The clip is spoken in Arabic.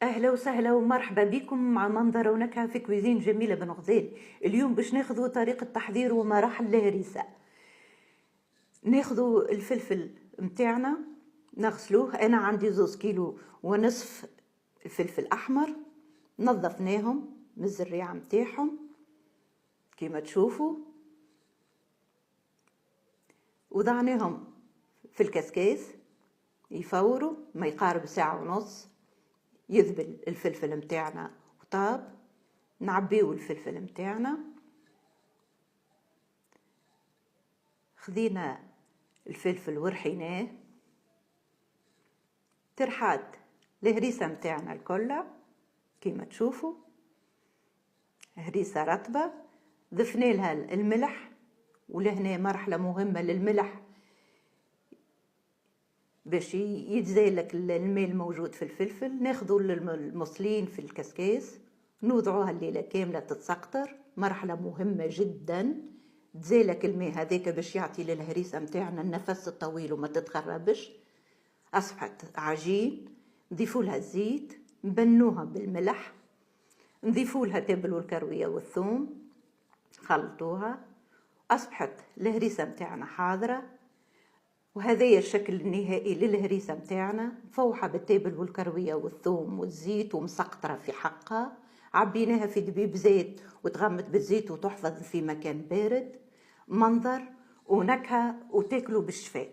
أهلا وسهلا ومرحبا بكم مع منظر ونكهة في كويزين جميلة بن غزال. اليوم باش ناخذوا طريقة تحضير ومراحل الهريسة. ناخذوا الفلفل متاعنا نغسلوه. أنا عندي 2.5 كيلو فلفل أحمر، نظفناهم من الزريعة متاعهم كما تشوفوا، وضعناهم في الكسكاس يفوروا ما يقارب 1.5 ساعة. يذبل الفلفل متاعنا وطاب، نعبيو الفلفل متاعنا. خذينا الفلفل ورحيناه، ترحات الهريسة متاعنا الكلها كما تشوفوا، هريسة رطبة. ضفنا لها الملح، ولهنا مرحلة مهمة للملح باش يتزالك الماء الموجود في الفلفل. ناخذوا المصلين في الكسكاس نوضعوها الليلة كاملة تتسقطر، مرحلة مهمة جدا. تزالك الماء هذاك باش يعطي للهريسة متاعنا النفس الطويل وما تتخربش. أصبحت عجين، نضيفوا لها الزيت، نبنوها بالملح، نضيفوا لها تابل والكروية والثوم، خلطوها. أصبحت الهريسة متاعنا حاضرة، وهذا الشكل النهائي للهريسة متاعنا، مفوحة بالتابل والكروية والثوم والزيت ومسقطرة في حقها. عبيناها في دبيب زيت وتغمت بالزيت وتحفظ في مكان بارد. منظر ونكهة وتاكلوا بالشفاء.